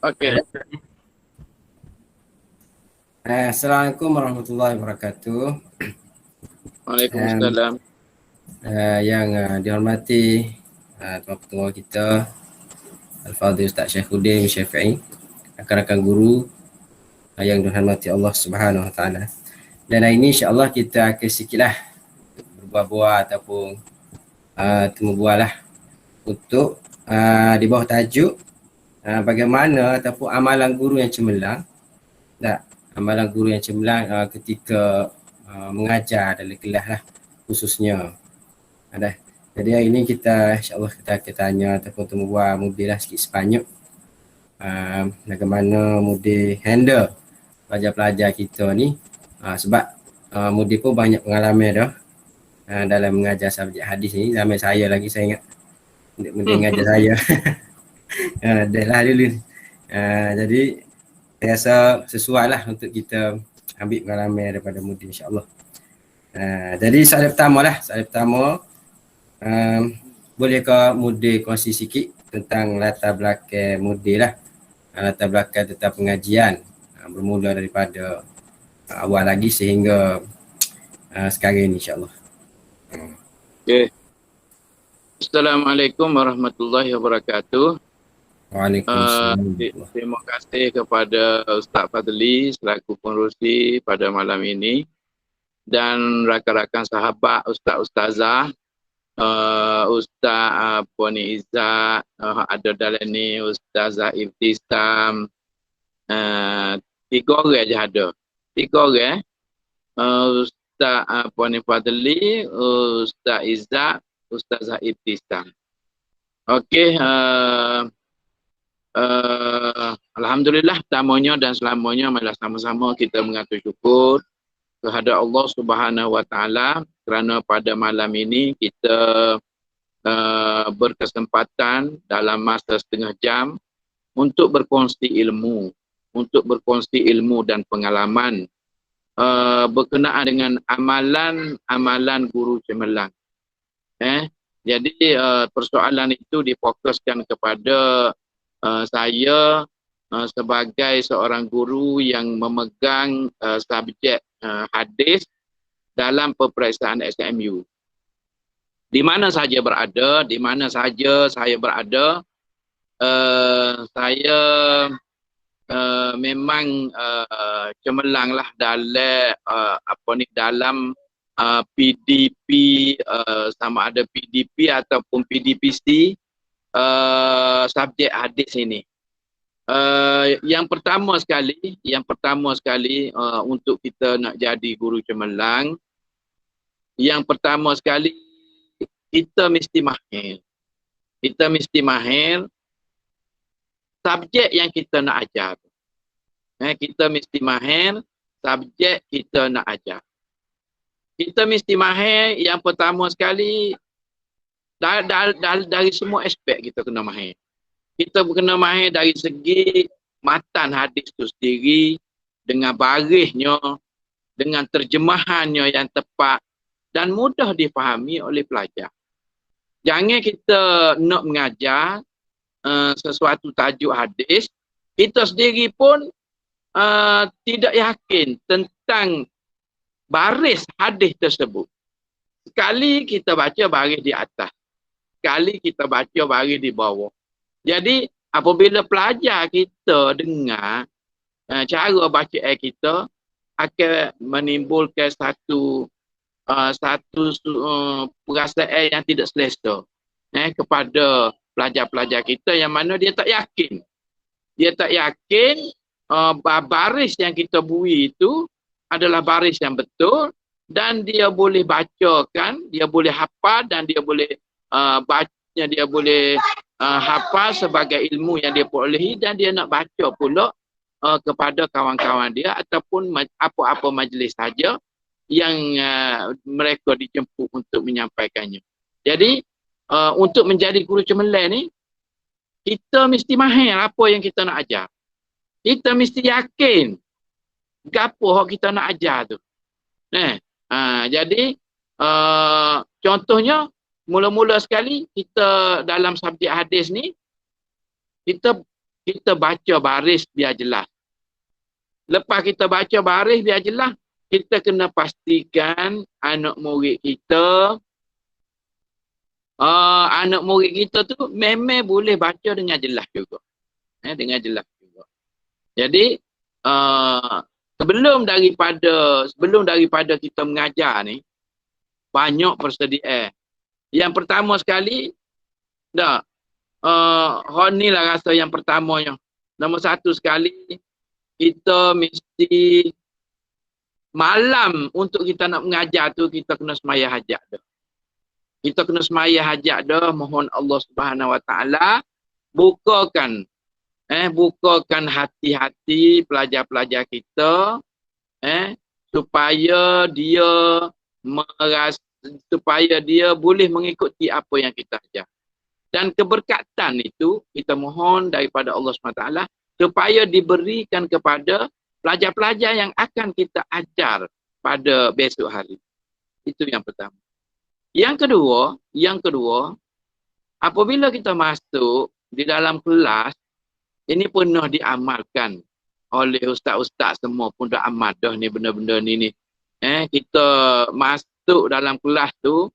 Okey. Assalamualaikum warahmatullahi wabarakatuh. Um, Waalaikumsalam. yang dihormati tuan ketua kita Al-Fadhil Ustaz Syaikhuddin Syafi'i, rakan-rakan guru yang dihormati Allah Subhanahu Wa Taala. Dan hari ini insya-Allah kita akan sikitlah berbual-bual ataupun temu bual lah untuk di bawah tajuk bagaimana ataupun amalan guru yang cemerlang. Tak, amalan guru yang cemerlang ketika mengajar dalam kelas lah khususnya. Ada. Jadi hari ini kita insya-Allah kita akan tanya ataupun temu bual mudah lah sikit sebanyak bagaimana mudah handle pelajar-pelajar kita ni sebab mudah pun banyak pengalaman dah dalam mengajar subjek hadis ni. Zaman saya lagi saya ingat mudah mengajar saya. Dah lah dulu. Jadi saya rasa sesuai lah untuk kita ambil pengalaman daripada mudah insya-Allah. Jadi soalan pertama bolehkah Mudir kongsi sikit tentang latar belakang Mudir lah, latar belakang tentang pengajian bermula daripada awal lagi sehingga sekarang ni insyaAllah. Okey. Assalamualaikum warahmatullahi wabarakatuh. Waalaikumsalam. Terima kasih kepada Ustaz Fadli selaku pengerusi pada malam ini dan rakan-rakan sahabat Ustaz-Ustazah, Ustaz Izzat, ada dalam ni Ustazah Ibtisam, 3 orang je ada. 3 orang. Ustaz Fadli, Ustaz Izzat, Ustazah Ibtisam. Okey, alhamdulillah pertamanya dan selamanya marilah sama-sama kita mengatur syukur kehadrat Allah Subhanahu Wa Taala kerana pada malam ini kita berkesempatan dalam masa setengah jam untuk berkongsi ilmu, dan pengalaman berkenaan dengan amalan guru cemerlang. Jadi persoalan itu difokuskan kepada saya sebagai seorang guru yang memegang subjek hadis dalam peperiksaan SMU. Di mana saja saya berada, saya memang cemerlanglah dalam PDP, sama ada PDP ataupun PDPC subjek hadis ini. Yang pertama sekali untuk kita nak jadi guru cemerlang, yang pertama sekali kita mesti mahir subjek yang kita nak ajar. Kita mesti mahir subjek kita nak ajar. Kita mesti mahir yang pertama sekali dari semua aspek kita kena mahir. Kita kena mahir dari segi matan hadis itu sendiri, dengan barisnya, dengan terjemahannya yang tepat dan mudah difahami oleh pelajar. Jangan kita nak mengajar sesuatu tajuk hadis, kita sendiri pun tidak yakin tentang baris hadis tersebut. Sekali kita baca baris di atas, sekali kita baca baris di bawah. Jadi apabila pelajar kita dengar cara bacaan kita, akan menimbulkan satu perasaan yang tidak selesa kepada pelajar-pelajar kita yang mana dia tak yakin. Baris yang kita bui itu adalah baris yang betul dan dia boleh bacakan, dia boleh hafal dan dia boleh hafal sebagai ilmu yang dia perolehi dan dia nak baca pula kepada kawan-kawan dia ataupun apa-apa majlis saja yang mereka dijemput untuk menyampaikannya. Jadi untuk menjadi guru cemerlang ni, kita mesti mahir apa yang kita nak ajar. Kita mesti yakin apa yang kita nak ajar tu. Jadi contohnya mula-mula sekali kita dalam subjek hadis ni, kita kita baca baris biar jelas. Lepas kita baca baris biar jelas, kita kena pastikan anak murid kita tu memang boleh baca dengan jelas juga. Dengan jelas juga. Jadi sebelum daripada kita mengajar ni, banyak persediaan. Yang pertama sekali, ni lah rasa yang pertamanya. Nombor satu sekali, kita mesti malam untuk kita nak mengajar tu, kita kena semaya hajat dah. Kita kena semaya hajat dah, mohon Allah Subhanahu Wa Taala bukakan hati-hati pelajar-pelajar kita supaya dia boleh mengikuti apa yang kita ajar. Dan keberkatan itu kita mohon daripada Allah SWT supaya diberikan kepada pelajar-pelajar yang akan kita ajar pada besok hari. Itu yang pertama. Yang kedua, apabila kita masuk di dalam kelas, ini pernah diamalkan oleh ustaz-ustaz semua pun dah amal dah ni benda-benda ni. Kita masuk dalam kelas tu,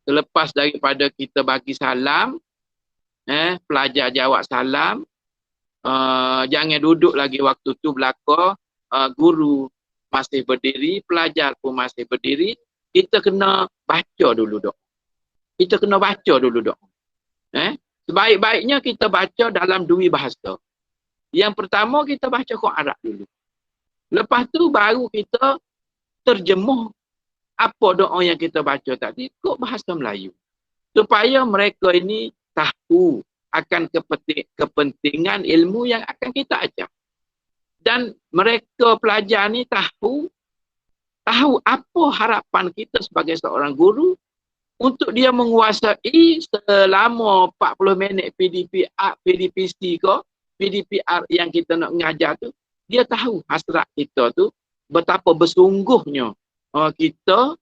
selepas daripada kita bagi salam, pelajar jawab salam, jangan duduk lagi waktu tu belakang, guru masih berdiri, pelajar pun masih berdiri, kita kena baca dulu dok. Sebaik-baiknya kita baca dalam dua bahasa. Yang pertama kita baca Quran Arab dulu. Lepas tu baru kita terjemuh apa doa yang kita baca tadi kok bahasa Melayu. Supaya mereka ini tahu akan kepentingan ilmu yang akan kita ajar. Dan mereka pelajar ni tahu apa harapan kita sebagai seorang guru untuk dia menguasai selama 40 minit PDPC ke, PDPR yang kita nak mengajar tu, dia tahu hasrat kita tu betapa bersungguhnya kita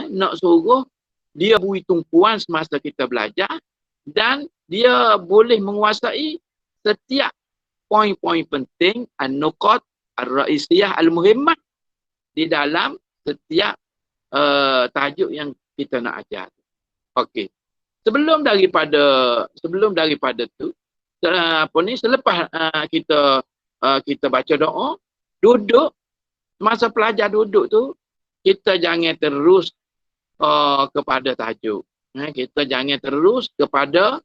nak suruh dia beri tumpuan semasa kita belajar dan dia boleh menguasai setiap poin-poin penting an-nuqat ar-ra'isiyah al-muhimmah di dalam setiap tajuk yang kita nak ajar. Okey. Sebelum daripada tu, selepas kita baca doa, duduk, masa pelajar duduk tu, kita jangan terus kepada tajuk. Kita jangan terus kepada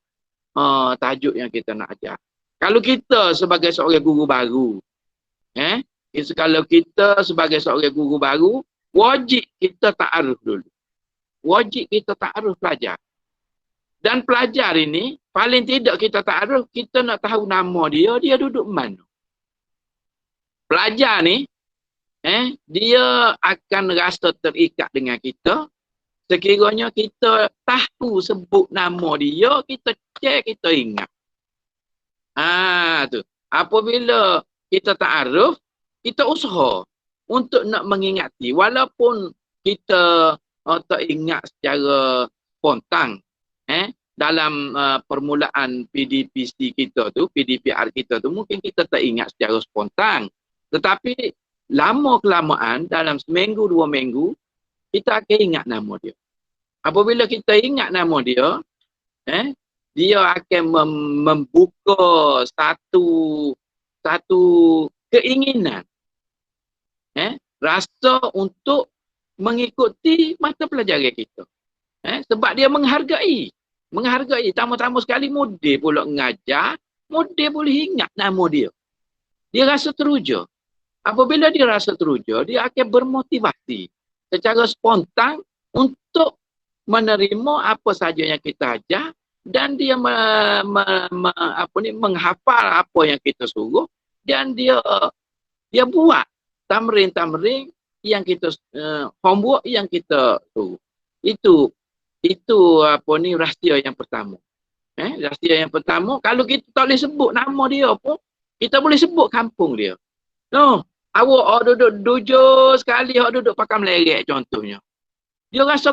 tajuk yang kita nak ajar. Kalau kita sebagai seorang guru baru, kalau kita sebagai seorang guru baru, wajib kita ta'aruf dulu. Wajib kita ta'aruf pelajar. Dan pelajar ini, paling tidak kita ta'aruf, kita nak tahu nama dia duduk mana. Pelajar ni, dia akan rasa terikat dengan kita. Sekiranya kita tahu sebut nama dia, kita cek, kita ingat. Tu. Apabila kita ta'aruf, kita usaha untuk nak mengingati. Walaupun kita tak ingat secara spontan, dalam permulaan PDPC kita tu, PDPR kita tu, mungkin kita tak ingat secara spontan. Tetapi lama-kelamaan, dalam seminggu, 2 minggu, kita akan ingat nama dia. Apabila kita ingat nama dia, dia akan membuka satu keinginan, rasa untuk mengikuti mata pelajaran kita. Sebab dia menghargai. Tamu-tamu sekali mudah pula mengajar, mudah boleh ingat nama dia. Dia rasa teruja. Apabila dia rasa teruja, dia akan bermotivasi secara spontan untuk menerima apa saja yang kita ajar dan dia menghafal apa yang kita suruh dan dia buat tamrin-tamrin yang kita homework yang kita suruh. Itu rahsia yang pertama. Rahsia yang pertama, kalau kita tak boleh sebut nama dia pun, kita boleh sebut kampung dia. Awak duduk sekali, awak duduk Pakam Lerek contohnya. Dia rasa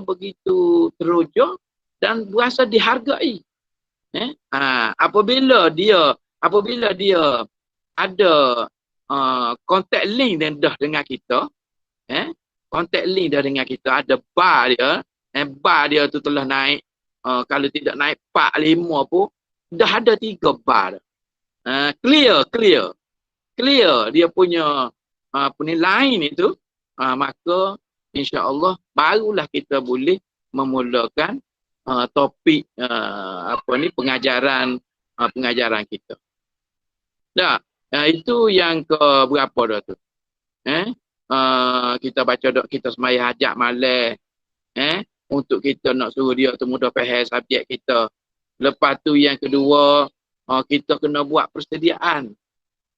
begitu teruja dan berasa dihargai. Apabila dia ada contact link dan dah dengan kita, contact link dah dengan kita, ada bar dia, bar dia tu telah naik, kalau tidak naik 4, 5 pun, dah ada 3 bar. Clear dia punya line itu, maka insya-Allah barulah kita boleh memulakan topik pengajaran kita. Dah, itu yang ke berapa dah tu? Kita baca doa, kita sembahyang hajat malam, untuk kita nak suruh dia tu mudah faham subjek kita. Lepas tu yang kedua, kita kena buat persediaan.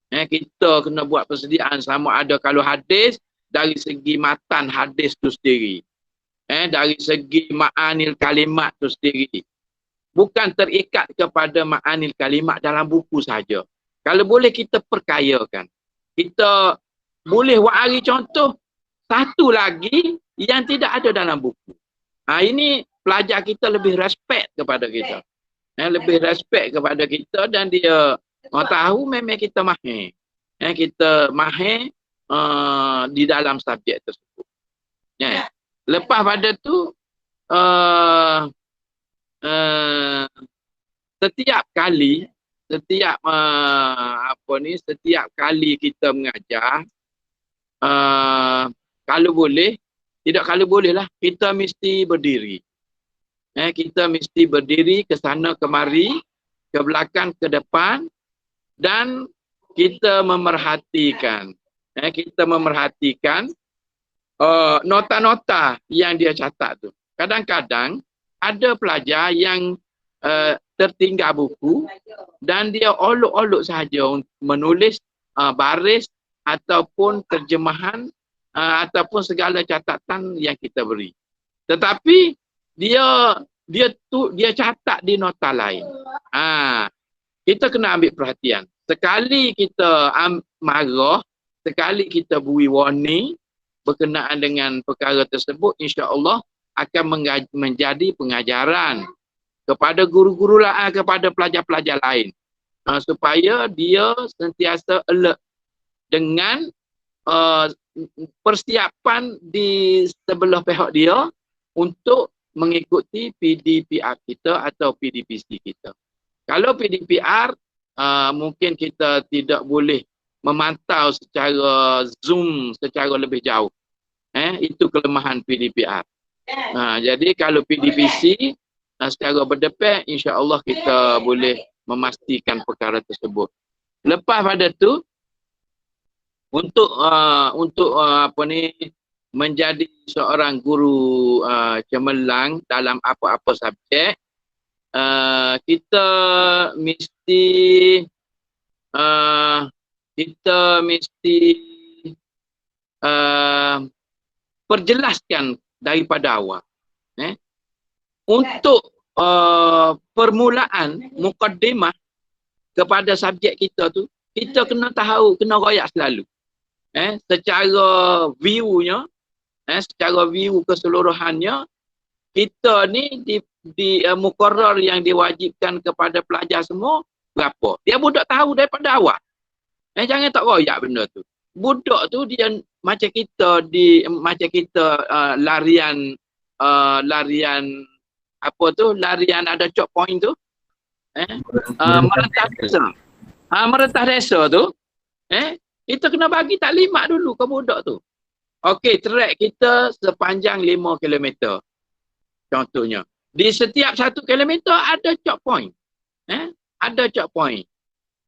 Kita kena buat persediaan sama ada kalau hadis dari segi matan hadis tu sendiri. Dari segi ma'anil kalimat tu sendiri. Bukan terikat kepada ma'anil kalimat dalam buku saja. Kalau boleh kita perkayakan. Kita boleh wari contoh satu lagi yang tidak ada dalam buku. Ini pelajar kita lebih respect kepada kita. Lebih respect kepada kita dan dia tahu memang kita mahir. Kita mahir di dalam subjek tersebut. Lepas pada tu setiap kali kita mengajar, kalau boleh lah kita mesti berdiri. Kita mesti berdiri ke sana kemari, ke belakang ke depan, dan kita memerhatikan nota-nota yang dia catat tu. Kadang-kadang ada pelajar yang tertinggal buku dan dia olok-olok sahaja menulis baris ataupun terjemahan ataupun segala catatan yang kita beri. Tetapi dia catat di nota lain. Kita kena ambil perhatian. Sekali kita marah, sekali kita beri warning berkenaan dengan perkara tersebut, insya-Allah akan menjadi pengajaran kepada guru-guru lain, kepada pelajar-pelajar lain, supaya dia sentiasa alert dengan persiapan di sebelah pihak dia untuk mengikuti PDPR kita atau PDPC kita. Kalau PDPR mungkin kita tidak boleh memantau secara Zoom secara lebih jauh. Itu kelemahan PDPR. Jadi kalau PDPC secara berdepan, insya-Allah kita boleh memastikan perkara tersebut. Lepas pada tu, untuk menjadi seorang guru cemerlang dalam apa-apa subjek, kita mesti perjelaskan daripada awal. Untuk permulaan mukaddimah kepada subjek kita tu, kita kena tahu, kena royak selalu. Secara view-nya, secara view keseluruhannya, kita ni di muqarrar yang diwajibkan kepada pelajar semua berapa. Dia budak tahu daripada awal. Jangan tak royak benda tu. Budak tu dia macam kita larian apa tu, larian ada chop point tu. Merentah desa. Merentah desa tu. Kita kena bagi taklimat dulu ke budak tu. Okey, track kita sepanjang 5 km. Contohnya. Di setiap 1 km ada chop point. Ada chop point.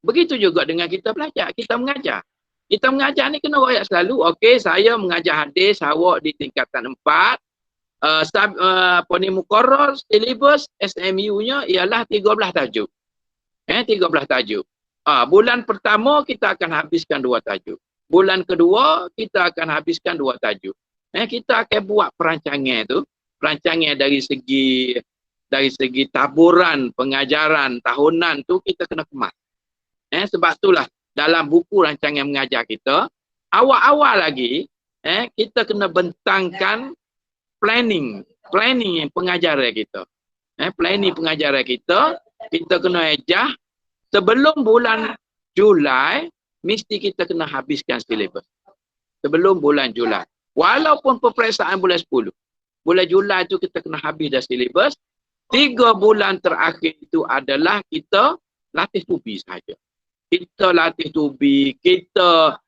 Begitu juga dengan kita belajar, kita mengajar. Kita mengajar ni kena royak selalu. Okey, saya mengajar hadis, awak di tingkatan 4. Muqarrar, syllabus, SMU-nya ialah 13 tajuk. 13 tajuk. Bulan pertama kita akan habiskan 2 tajuk. Bulan kedua kita akan habiskan 2 tajuk. Kita akan buat perancangan tu. Perancangan dari segi taburan pengajaran tahunan tu kita kena kemas. Sebab itulah dalam buku rancangan mengajar kita, awal-awal lagi kita kena bentangkan planning pengajaran kita. Planning pengajaran kita kita kena ejah sebelum bulan Julai, mesti kita kena habiskan silibus. Sebelum bulan Julai. Walaupun peperiksaan bulan 10. Bulan Julai tu kita kena habis dah silibus. 3 bulan terakhir itu adalah kita latih tubi saja. Kita latih tubi, kita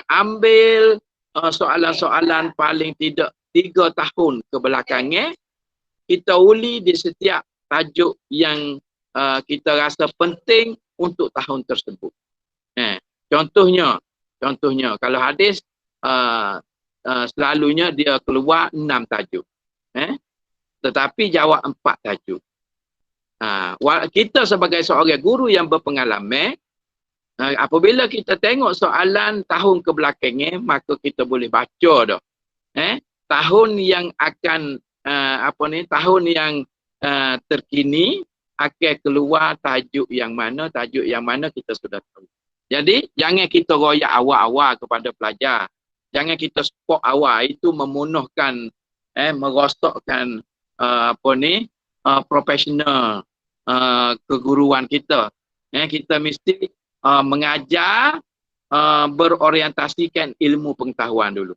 ambil soalan-soalan paling tidak 3 tahun ke belakangnya. Kita uli di setiap tajuk yang kita rasa penting untuk tahun tersebut. Contohnya kalau hadis selalunya dia keluar 6 tajuk. Tetapi jawab 4 tajuk. Kita sebagai seorang guru yang berpengalaman, apabila kita tengok soalan tahun ke belakangnya, maka kita boleh baca dah. Tahun yang akan tahun yang terkini akan keluar tajuk yang mana kita sudah tahu. Jadi jangan kita royak awal-awal kepada pelajar. Jangan kita spot awal, itu memunuhkan merosakkan profesional keguruan kita. Kita mesti mengajar berorientasikan ilmu pengetahuan dulu.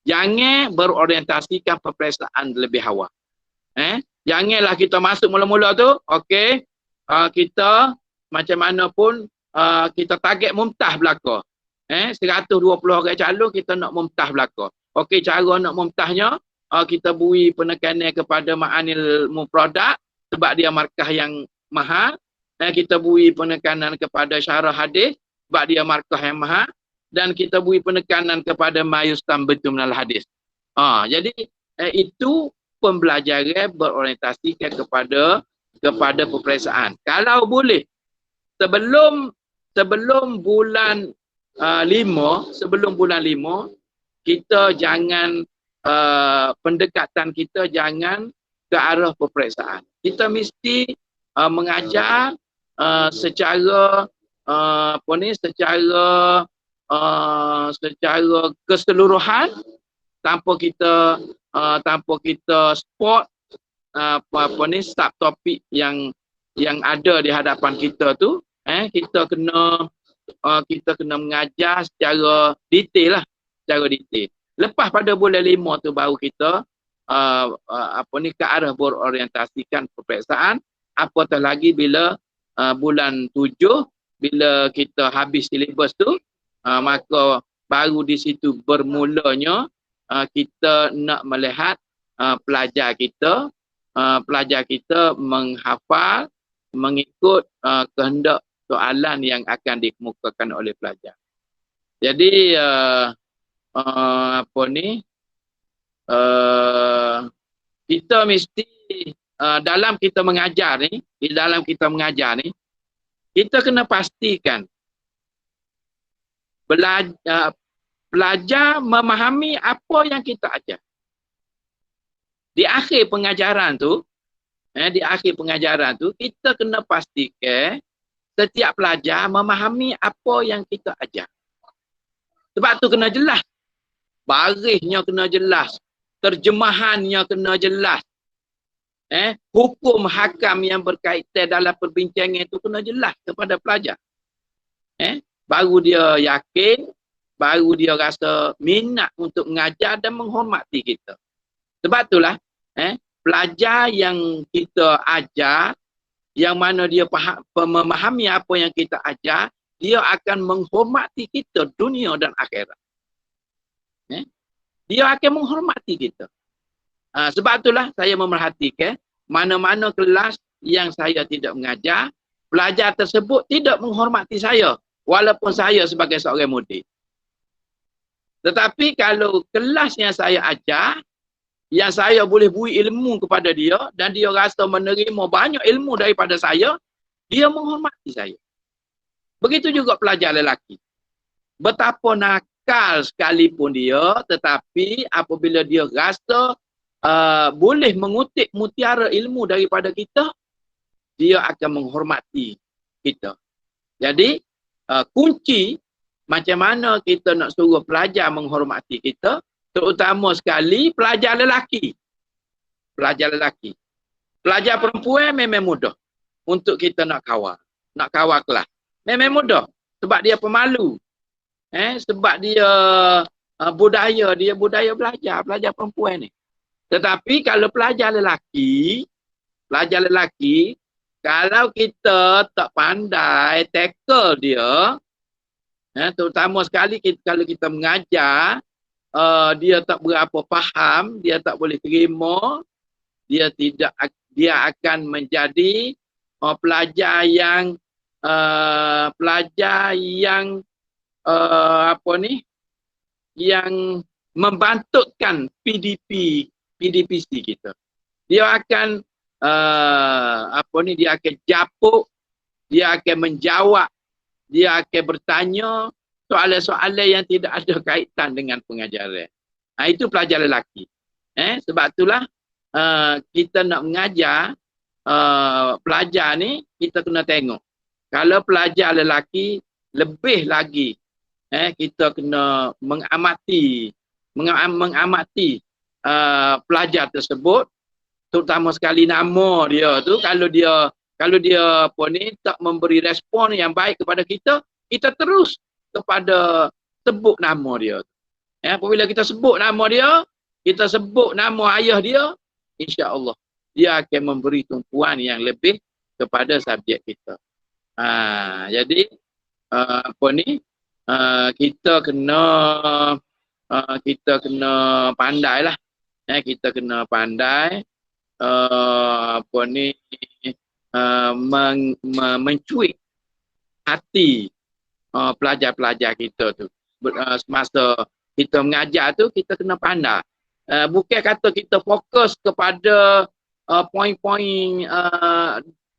Jangan berorientasikan peperiksaan lebih awal. Janganlah kita masuk mula-mula tu, okey, kita macam mana pun kita target mumtaz belaka. 120 orang calon kita nak mumtaz belaka. Okey, cara nak mumtaznya kita beri penekanan kepada ma'anil mufradat sebab dia markah yang mahal. Kita beri penekanan kepada syarah hadis sebab dia markah yang mahal. Dan kita beri penekanan kepada mayustam betul minal hadis. Jadi itu pembelajaran berorientasikan kepada peperiksaan. Kalau boleh sebelum bulan 5, kita jangan pendekatan kita jangan ke arah peperiksaan. Kita mesti mengajar secara keseluruhan tanpa kita spot subtopik yang ada di hadapan kita tu. Kita kena mengajar secara detail lah, secara detail. Lepas pada bulan 5 tu baru kita ke arah berorientasikan peperiksaan. Apatah lagi bila bulan 7 bila kita habis silibus tu, maka baru di situ bermulanya kita nak melihat pelajar kita menghafal mengikut kehendak soalan yang akan dikemukakan oleh pelajar. Jadi kita mesti dalam kita mengajar ni, kita kena pastikan pelajar memahami apa yang kita ajar. Di akhir pengajaran tu, kita kena pastikan setiap pelajar memahami apa yang kita ajar. Sebab tu kena jelas. Barisnya kena jelas. Terjemahannya kena jelas. Hukum hakam yang berkaitan dalam perbincangan itu kena jelas kepada pelajar. Baru dia yakin, baru dia rasa minat untuk mengajar dan menghormati kita. Sebab itulah pelajar yang kita ajar, yang mana dia memahami apa yang kita ajar, dia akan menghormati kita dunia dan akhirat. Dia akan menghormati kita. Sebab itulah saya memerhatikan mana-mana kelas yang saya tidak mengajar, pelajar tersebut tidak menghormati saya walaupun saya sebagai seorang murid. Tetapi kalau kelas yang saya ajar, yang saya boleh beri ilmu kepada dia dan dia rasa menerima banyak ilmu daripada saya, dia menghormati saya. Begitu juga pelajar lelaki. Betapa nakal sekalipun dia, tetapi apabila dia rasa boleh mengutip mutiara ilmu daripada kita, dia akan menghormati kita. Jadi kunci macam mana kita nak suruh pelajar menghormati kita, terutama sekali pelajar lelaki. Pelajar perempuan memang mudah untuk kita nak kawal kelas. Memang mudah sebab dia pemalu. Sebab dia budaya pelajar perempuan ni. Tetapi kalau pelajar lelaki, kalau kita tak pandai tackle dia, terutama sekali kalau kita mengajar, dia tak berapa faham, dia tak boleh terima, dia akan menjadi pelajar yang yang membantutkan PDPC kita. Dia akan dia akan japuk, dia akan menjawab, dia akan bertanya soalan-soalan yang tidak ada kaitan dengan pengajaran. Itu pelajar lelaki. Sebab itulah kita nak mengajar pelajar ni, kita kena tengok. Kalau pelajar lelaki, lebih lagi kita kena mengamati pelajar tersebut, terutama sekali nama dia tu. Kalau dia tak memberi respon yang baik kepada kita terus kepada sebut nama dia. Apabila kita sebut nama dia, kita sebut nama ayah dia, insya-Allah dia akan memberi tumpuan yang lebih kepada subjek kita. Jadi kita kena pandai lah. Kita kena pandai mencuik hati pelajar-pelajar kita tu. Semasa kita mengajar tu, kita kena pandai. Bukan kata kita fokus kepada poin-poin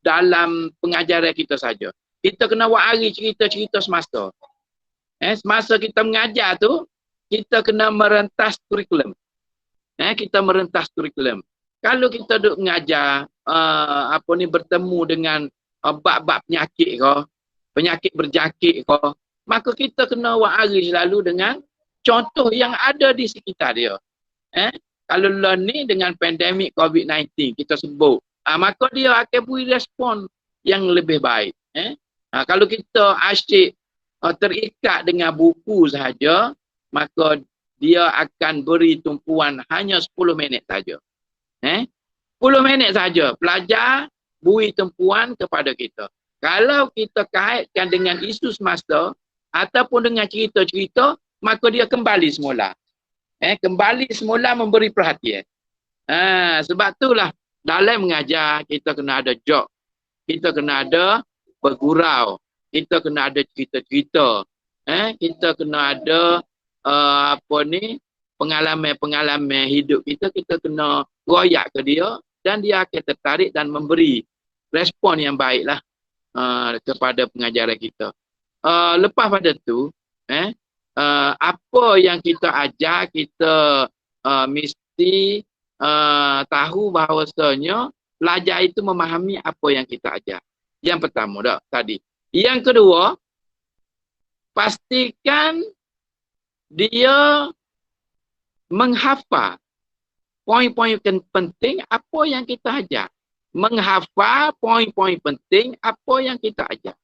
dalam pengajaran kita saja. Kita kena wari cerita-cerita semasa. Semasa kita mengajar tu, kita kena merentas kurikulum. Kita merentas kurikulum. Kalau kita duk mengajar, bertemu dengan bab-bab penyakit ke, penyakit berjangkit ke, maka kita kena wari selalu dengan contoh yang ada di sekitar dia. Kalau ni dengan pandemik COVID-19 kita sebut, maka dia akan beri respon yang lebih baik. Kalau kita asyik terikat dengan buku sahaja, maka dia akan beri tumpuan hanya 10 minit saja. 10 minit saja pelajar beri tumpuan kepada kita. Kalau kita kaitkan dengan isu semasa ataupun dengan cerita-cerita, maka dia kembali semula. Kembali semula memberi perhatian. Sebab itulah dalam mengajar kita kena ada joke. Kita kena ada bergurau. Kita kena ada cerita-cerita. Kita kena ada pengalaman-pengalaman hidup kita. Kita kena royak ke dia dan dia akan tertarik dan memberi respon yang baiklah kepada pengajaran kita. Lepas pada tu, apa yang kita ajar, kita mesti tahu bahawasanya pelajar itu memahami apa yang kita ajar. Yang pertama dah tadi. Yang kedua, pastikan dia menghafal poin-poin penting apa yang kita ajar. Menghafal poin-poin penting apa yang kita ajar.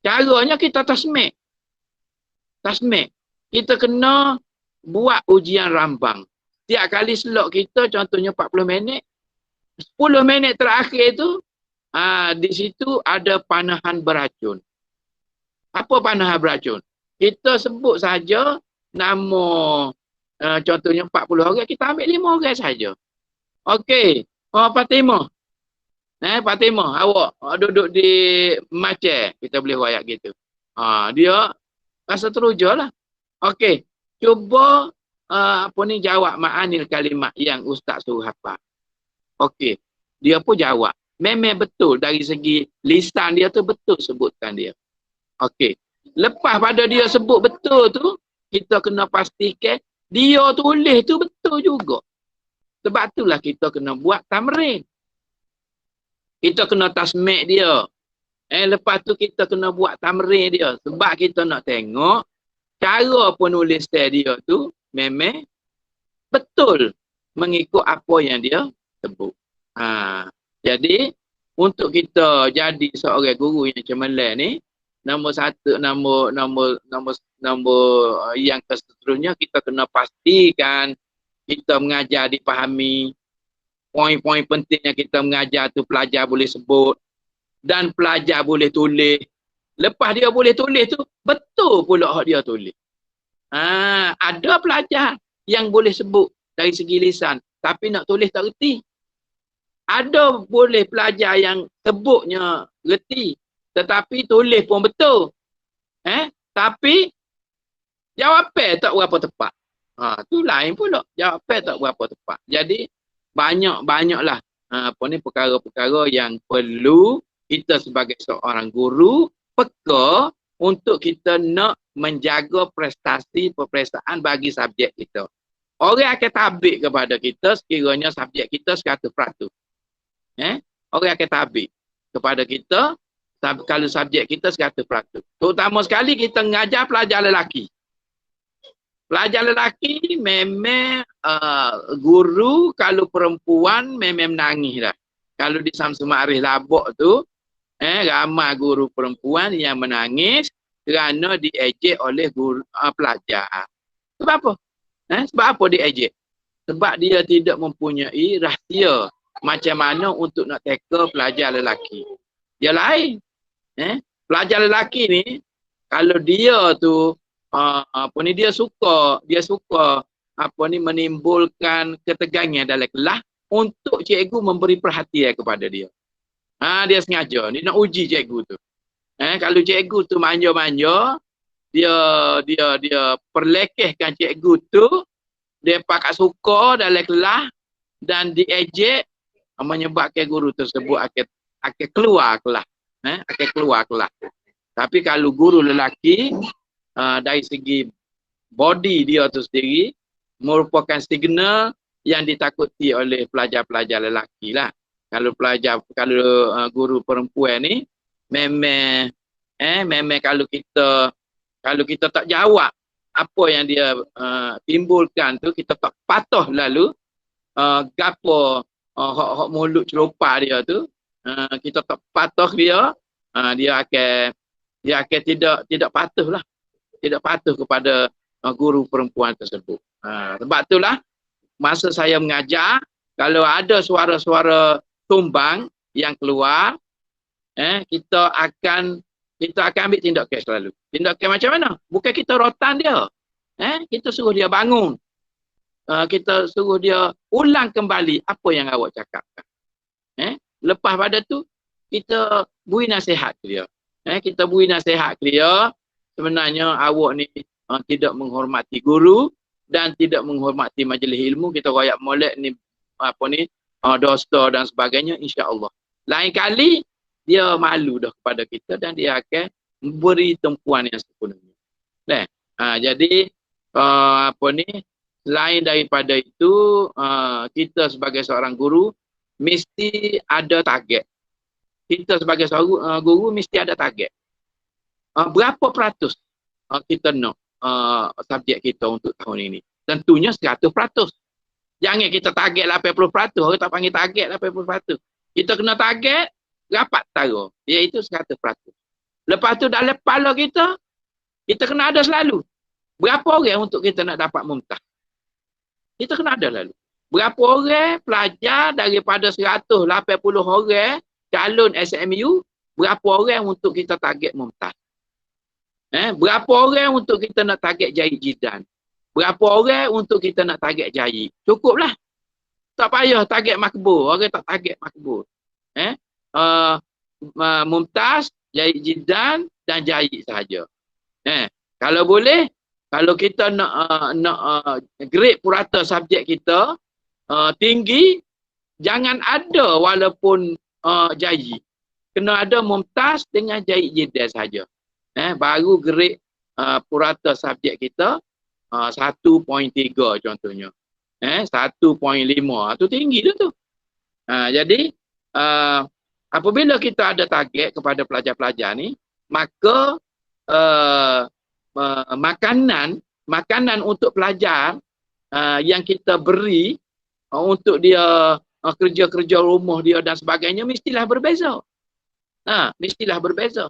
Caranya kita tasmik. Kita kena buat ujian rambang. Tiap kali slot kita contohnya 40 minit. 10 minit terakhir itu di situ ada panahan beracun. Apa panahan beracun? Kita sebut saja nama contohnya 40 orang, kita ambil 5 orang saja. Okey. Fatimah. Fatimah, awak duduk di Maceh. Kita boleh royak gitu. Dia rasa teruja lah. Okey. Cuba jawab ma'anil kalimat yang Ustaz suruh hafal. Okey. Dia pun jawab. Memang betul dari segi lisan dia tu betul sebutkan dia. Okey. Lepas pada dia sebut betul tu, kita kena pastikan dia tulis tu betul juga. Sebab itulah kita kena buat tamrin. Kita kena tasmik dia. Lepas tu kita kena buat tamrin dia. Sebab kita nak tengok cara penulisan dia tu memang betul mengikut apa yang dia tersebut. Jadi untuk kita jadi seorang guru yang cemerlang ni, nombor yang keseterusnya kita kena pastikan kita mengajar dipahami, poin-poin penting yang kita mengajar tu pelajar boleh sebut dan pelajar boleh tulis. Lepas dia boleh tulis tu, betul pula hak dia tulis. Ada pelajar yang boleh sebut dari segi lisan, tapi nak tulis tak reti. Ada boleh pelajar yang sebutnya reti, tetapi tulis pun betul. Tapi jawapan tak berapa tepat. Tu lain pula. Jawapan tak berapa tepat. Jadi banyaklah perkara-perkara yang perlu kita sebagai seorang guru peka untuk kita nak menjaga prestasi peperiksaan bagi subjek kita. Orang akan tabik kepada kita sekiranya subjek kita 100%. Orang akan tabik kepada kita kalau subjek kita 100%. Terutama sekali kita mengajar pelajar lelaki. Pelajar lelaki memang guru, kalau perempuan memang menangis dah. Kalau di Samsul Ma'arif Labok tu, ramai guru perempuan yang menangis kerana diejek oleh guru pelajar. Sebab apa? Sebab apa diejek? Sebab dia tidak mempunyai rahsia macam mana untuk nak tackle pelajar lelaki. Dia lain. Pelajar lelaki ni, kalau dia tu dia suka menimbulkan ketegangan dalam kelas untuk cikgu memberi perhatian kepada dia. Dia sengaja, dia nak uji cikgu tu. Kalau cikgu tu manja-manja, dia perlekehkan cikgu tu, dia pakat suka dalam kelas dan diejek, menyebabkan guru tersebut akan keluar kelas. Akan keluar kelas. Tapi kalau guru lelaki, dari segi body dia tu sendiri merupakan signal yang ditakuti oleh pelajar-pelajar lelaki lah. Kalau guru perempuan ni memang kalau kita tak jawab apa yang dia timbulkan tu, kita tak patuh lalu gapo hak mulut celupar dia tu, kita tak patuh dia, dia akan tidak patuh lah. Tidak patuh kepada guru perempuan tersebut. Sebab itulah masa saya mengajar, kalau ada suara-suara tumbang yang keluar, kita akan ambil tindakan selalu. Tindakan macam mana? Bukan kita rotan dia. Kita suruh dia bangun. Kita suruh dia ulang kembali apa yang awak cakapkan. Lepas pada tu, kita beri nasihat ke dia. Kita beri nasihat ke dia, sebenarnya awak ni tidak menghormati guru dan tidak menghormati majlis ilmu. Kita royak molek ni dosa dan sebagainya, insya-Allah. Lain kali dia malu dah kepada kita dan dia akan beri tumpuan yang sepenuhnya. Jadi selain daripada itu, kita sebagai seorang guru mesti ada target. Kita sebagai seorang guru mesti ada target. Berapa peratus kita nak subjek kita untuk tahun ini? Tentunya 100%. Jangan kita target 80%. Orang tak panggil target 80%. Kita kena target rapat tara, iaitu 100%. Lepas tu dalam kepala kita kena ada selalu berapa orang untuk kita nak dapat mumtaz. Kita kena ada lalu. Berapa orang pelajar daripada 180 orang calon SMU, berapa orang untuk kita target mumtaz. Berapa orang untuk kita nak target jahit jidan. Berapa orang untuk kita nak target jahit. Cukuplah. Tak payah target makbul. Orang tak target makbul. Mumtaz, jahit jidan dan jahit sahaja. Kalau boleh, kalau kita nak grade purata subjek kita tinggi, jangan ada walaupun jahit. Kena ada mumtaz dengan jahit jidan sahaja. Baru grade purata subjek kita 1.3 contohnya. 1.5 tu tinggi tu. Jadi apabila kita ada target kepada pelajar-pelajar ni, maka makanan untuk pelajar yang kita beri untuk dia kerja-kerja rumah dia dan sebagainya mestilah berbeza. Mestilah berbeza.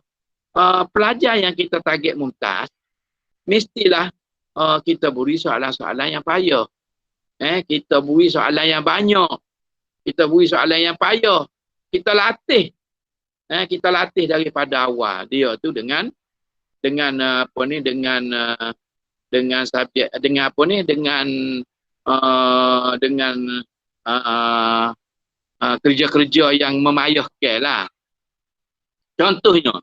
Pelajar yang kita target mumtaz, mestilah kita beri soalan-soalan yang payah. Kita beri soalan yang banyak. Kita beri soalan yang payah. Kita latih. Kita latih daripada awal dia tu dengan subjek, dengan kerja-kerja yang memayahkan lah. Contohnya,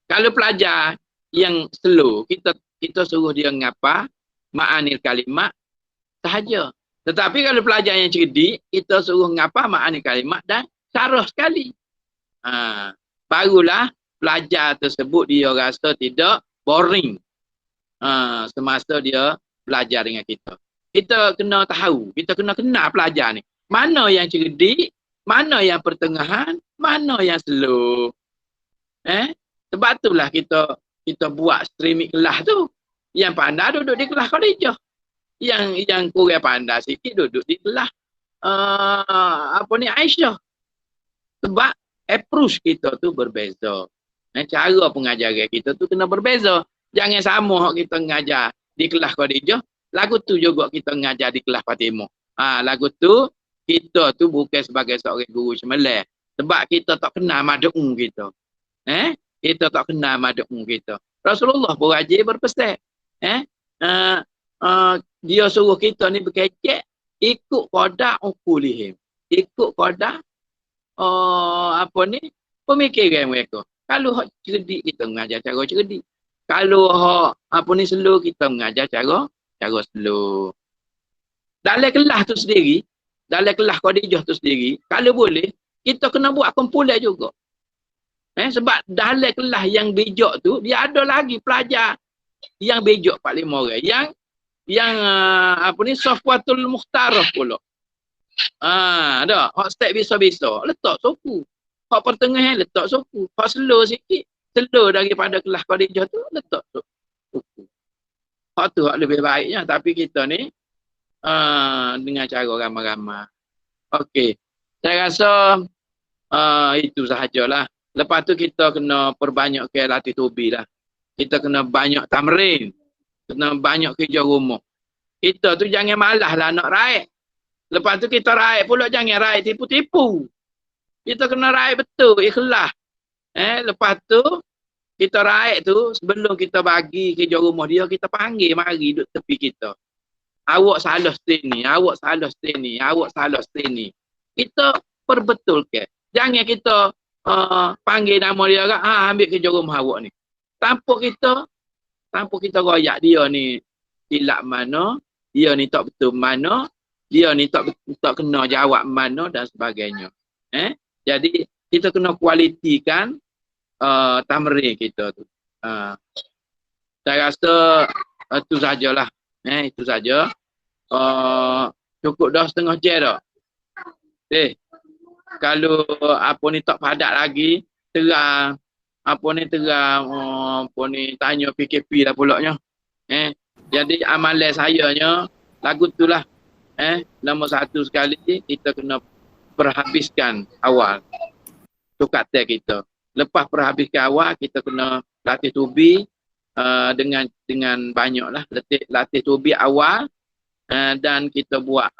kalau pelajar yang slow, kita suruh dia ngapa? Ma'anil kalimat sahaja. Tetapi kalau pelajar yang cerdik, kita suruh ngapa? Ma'anil kalimat dan syarah sekali. Barulah pelajar tersebut dia rasa tidak boring semasa dia belajar dengan kita. Kita kena tahu, kita kena kenal pelajar ni. Mana yang cerdik, mana yang pertengahan, mana yang slow. Sebab itulah kita buat streaming kelas tu. Yang pandai duduk di kelas Khadijah. Yang kurang pandai sikit duduk di kelas Aisyah. Sebab approach kita tu berbeza. Cara pengajaran kita tu kena berbeza. Jangan sama kita mengajar di kelas Khadijah, lagu tu juga kita mengajar di kelas Fatimah. Lagu tu kita tu bukan sebagai seorang guru cemerlang. Sebab kita tak kenal mad'u kita. Kita tak kenal mad'u kita. Rasulullah pun rajin berpesan. Dia suruh kita ni berkecek ikut qada uqulihim. Ikut qada pemikiran mereka. Kalau hak cerdik kita mengajar cara cerdik. Kalau hak slow kita mengajar cara slow. Dalam kelas tu sendiri, dalam kelas Khadijah tu sendiri, kalau boleh kita kena buat kumpulan juga. Sebab dalam kelas yang bijak tu dia ada lagi pelajar yang bijak 4-5 orang. Yang Safwatul Mukhtarah pula. Dah, hak step bisa-bisa letak suku. Hak pertengahan letak suku. Hak slow sikit, slow daripada kelas Khadijah tu letak suku. Hak tu hak lebih baiknya, tapi kita ni dengan cara ramai-ramai. Okey. Saya rasa itu sahajalah. Lepas tu kita kena perbanyakkan latih tubi lah. Kita kena banyak tamrin. Kena banyak kerja rumah. Kita tu jangan malas lah nak raih. Lepas tu kita raih pula jangan raih tipu-tipu. Kita kena raih betul, ikhlas. Lepas tu kita raih tu sebelum kita bagi kerja rumah dia, kita panggil mari duduk tepi kita. Awak salah sini, awak salah sini, awak salah sini. Kita perbetulkan. Jangan kita panggil nama dia kan, ambil kerja rumah awak ni. Tanpa kita royak dia ni silap mana, dia ni tak betul mana, dia ni tak kena jawab mana dan sebagainya. Jadi kita kena kualitikan tamrin kita tu. Saya rasa itu sajalah. Itu saja. Cukup dah setengah jam dah. Kalau ni tak padat lagi, terang tanya PKP lah pulaknya. Jadi amalan sayanya lagu tu lah. Nombor satu sekali kita kena perhabiskan awal tu kata kita. Lepas perhabiskan awal kita kena latih tubi dengan banyak lah latih tubi awal dan kita buat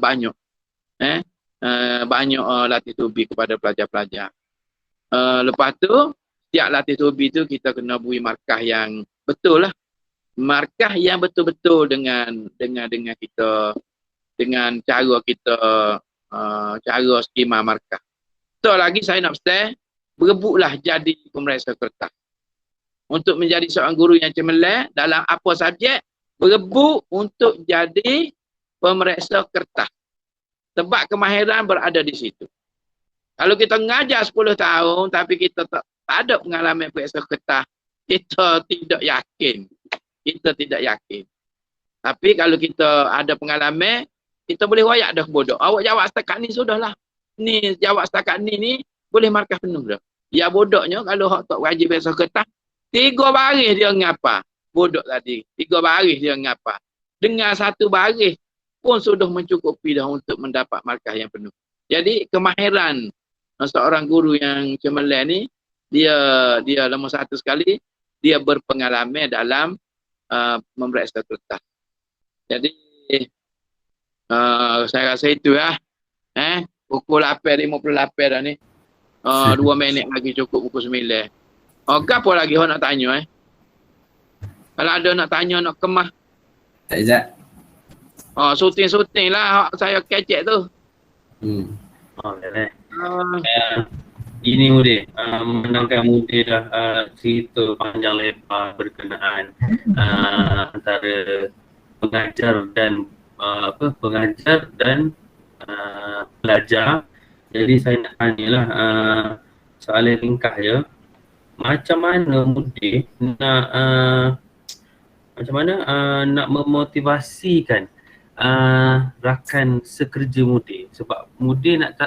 banyak latih tubi kepada pelajar-pelajar. Lepas tu setiap latih tubi tu kita kena beri markah yang betul lah. Markah yang betul-betul dengan kita, dengan cara kita, cara skema markah. So lagi saya nak pesan, berebutlah jadi pemeriksa kertas. Untuk menjadi seorang guru yang cemerlang dalam apa subjek, berebut untuk jadi pemeriksa kertas. Sebab kemahiran berada di situ. Kalau kita mengajar 10 tahun tapi kita tak ada pengalaman periksa kertas, kita tidak yakin. Kita tidak yakin. Tapi kalau kita ada pengalaman, kita boleh wayak dah bodoh. Awak jawab setakat ni sudahlah. Ni jawab setakat ni boleh markah penuh dah. Ya bodohnya kalau hak tak wajib periksa kertas, 3 baris dia ngapa? Bodoh tadi. 3 baris dia ngapa? Dengan 1 baris pun sudah mencukupi dah untuk mendapat markah yang penuh. Jadi kemahiran seorang guru yang cemerlang ni, dia nombor satu sekali, dia berpengalaman dalam memeriksa kertas. Jadi saya rasa itu lah. Pukul 8.58 dah ni. 2 minit lagi cukup pukul 9. Apa lagi orang nak tanya Kalau ada nak tanya, nak kemah. Tak Izzat. Syuting lah saya kecek tu. Ini Mudir, menangkan Mudir dah cerita panjang lebar berkenaan antara pengajar dan pelajar. Jadi saya nak tanyalah soalan ringkas je. Macam mana Mudir nak memotivasikan rakan sekerja Mudir, sebab Mudir nak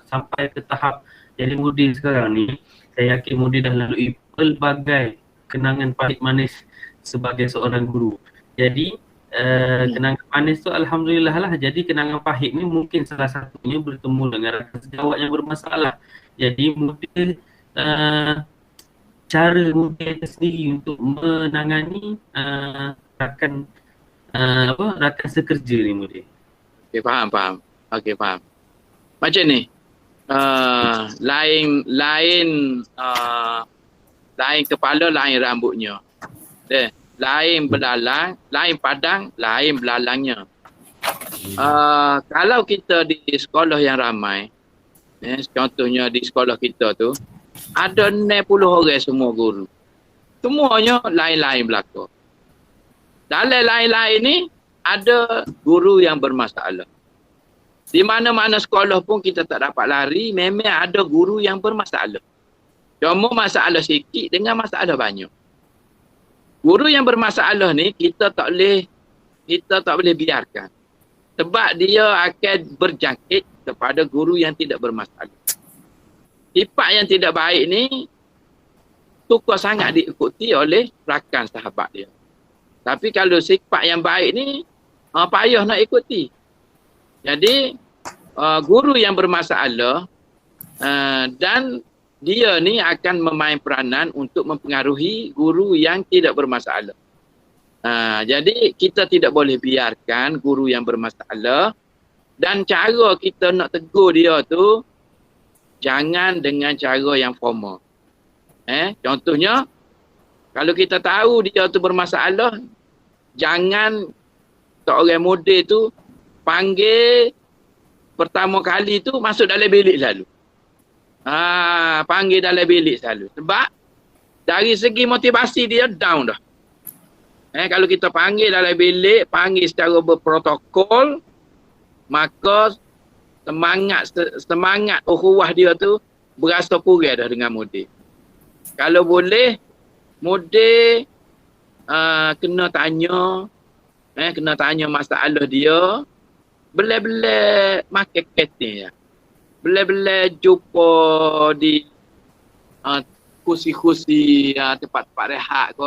sampai ke tahap jadi Mudir sekarang ni, saya yakin Mudir dah lalui pelbagai kenangan pahit manis sebagai seorang guru. Jadi kenangan manis tu alhamdulillah lah. Jadi kenangan pahit ni mungkin salah satunya bertemu dengan rakan sejawat yang bermasalah. Jadi Mudir cara Mudir sendiri untuk menangani rakan sekerja ni Mudir. Okay, faham. Okay, faham. Macam ni. Lain kepala, lain rambutnya. Lain belalang, lain padang, lain belalangnya. Kalau kita di sekolah yang ramai, contohnya di sekolah kita tu, ada 60 orang semua guru. Semuanya lain-lain belaka. Dalam lain-lain ni, ada guru yang bermasalah. Di mana-mana sekolah pun kita tak dapat lari, memang ada guru yang bermasalah. Cuma masalah sikit dengan masalah banyak. Guru yang bermasalah ni kita tak boleh biarkan. Sebab dia akan berjangkit kepada guru yang tidak bermasalah. Sifat yang tidak baik ni sukar sangat diikuti oleh rakan sahabat dia. Tapi kalau sifat yang baik ni payah nak ikuti. Jadi guru yang bermasalah dan dia ni akan memain peranan untuk mempengaruhi guru yang tidak bermasalah. Jadi kita tidak boleh biarkan guru yang bermasalah, dan cara kita nak tegur dia tu jangan dengan cara yang formal. Contohnya kalau kita tahu dia tu bermasalah, jangan seorang muda tu panggil pertama kali tu masuk dalam bilik selalu. Panggil dalam bilik selalu. Sebab dari segi motivasi dia down dah. Kalau kita panggil dalam bilik, panggil secara berprotokol, maka semangat ukhuwah dia tu berasa kurang dah dengan muda. Kalau boleh, muda kena tanya masalah dia, boleh makan keting ya. Boleh jumpa di kursi-kursi tempat-tempat rehat ke,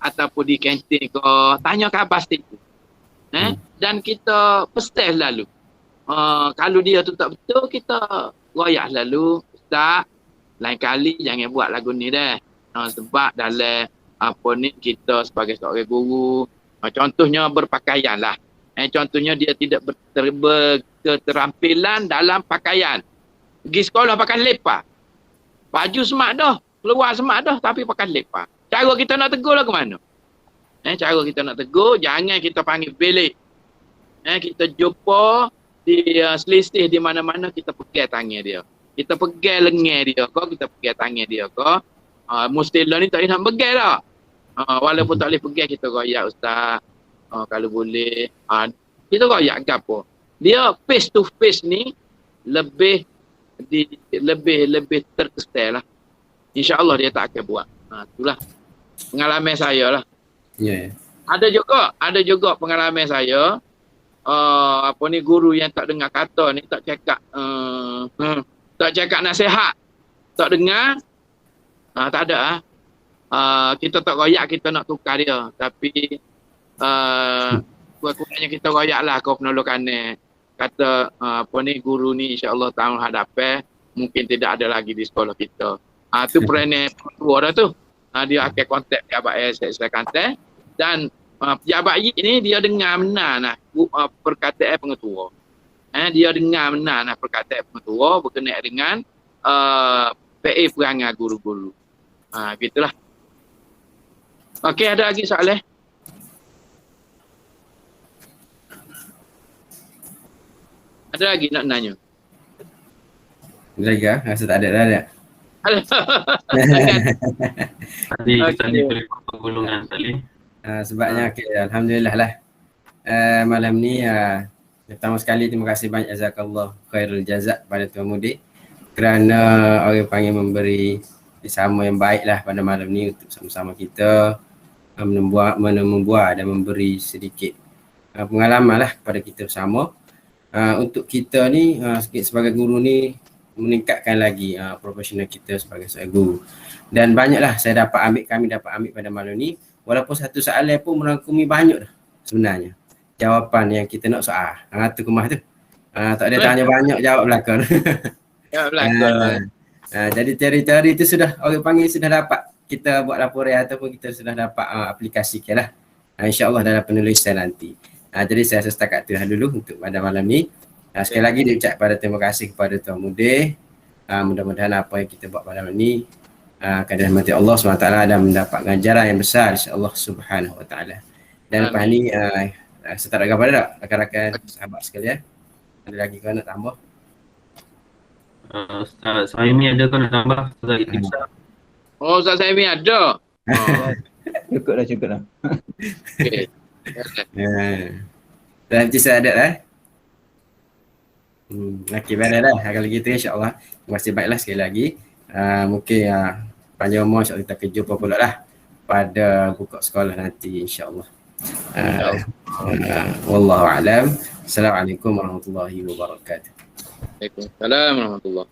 ataupun di kantin ke, tanya khabar sikit. Dan kita pestah lalu. Kalau dia tu tak betul, kita royak lalu, Ustaz, lain kali jangan buat lagu ni dah. Sebab dalam kita sebagai seorang guru, contohnya berpakaian lah. Contohnya dia tidak berketerampilan dalam pakaian. Pergi sekolah pakai lepas. Baju semak dah, keluar semak dah, tapi pakai lepas. Cara kita nak tegur lah ke mana? Cara kita nak tegur, jangan kita panggil belik. Kita jumpa di selisih di mana-mana, kita pegang tangan dia. Kita pegang lengan dia ke, kita pegang tangan dia ke. Mustilah ni tak boleh nak pegang dah. Walaupun tak boleh pegang, kita royak, Ustaz. Kalau boleh. Kita royak ke apa. Dia face to face ni lebih terkesal lah. InsyaAllah dia tak akan buat. Itulah pengalaman saya lah. Yeah. Ada juga pengalaman saya. Guru yang tak dengar kata ni, tak cakap nasihat, tak dengar, tak ada. Kita tak royak, kita nak tukar dia. Tapi kurang-kurangnya kita royaklah kau penolokan kata apa ni guru ni insya-Allah tahun hadapan mungkin tidak ada lagi di sekolah kita. Tu peranan tua dah tu. Dia akan kontak pejabat saya kantor dan pejabat ni dia dengar benar perkataan pengetua. Dia dengar benar perkataan pengetua berkenaan dengan PA perangai guru-guru. Gitulah. Okey, ada lagi soalan? Ada lagi nak nanya? Ada lagi ah? Rasa tak ada dah ada. Tadi kita ni boleh golongan tadi. Sebabnya alhamdulillah lah. Malam ni pertama sekali terima kasih banyak jazakallah khairul jazak pada Tuan Mudik kerana orang panggil memberi sama yang baik lah pada malam ni untuk sama-sama kita membuat dan memberi sedikit pengalaman lah kepada kita bersama. Untuk kita ni sebagai guru ni meningkatkan lagi profesional kita sebagai seorang guru. Dan banyaklah kami dapat ambil pada malam ni, walaupun satu soalan pun merangkumi banyak dah sebenarnya. Jawapan yang kita nak soal. Tu kemah tu. Tak ada tanya banyak, jawab belakang. Jawab belakang. Jadi teori-teori itu sudah orang panggil sudah dapat kita buat laporan ataupun kita sudah dapat aplikasikan lah. InsyaAllah dalam penulisan nanti. Jadi saya rasa setakat tu dulu untuk pada malam ni. Sekali lagi diucap pada terima kasih kepada Tuan Mudik. Mudah-mudahan apa yang kita buat pada malam ni akan dirahmati Allah SWT dan mendapat ganjaran yang besar insya-Allah Subhanahu Wa Taala. Dan lepas ni saya tak ada gambar tak rakan-rakan sahabat sekalian. Ada lagi kau nak tambah? Ustaz Saimi ada kau nak tambah? Ustaz Iqbal. Ustaz Saimi ada. Cukup dah. Okey. Dan saya ada lah. Okey, baiklah dah. Kalau gitu insya-Allah. Terima kasih baiklah sekali lagi. Mungkin panjang umur insya-Allah kita jumpa pula lah pada buka sekolah nanti insya-Allah. Wallahu a'lam. Assalamualaikum warahmatullahi wabarakatuh. Waalaikumsalam warahmatullahi.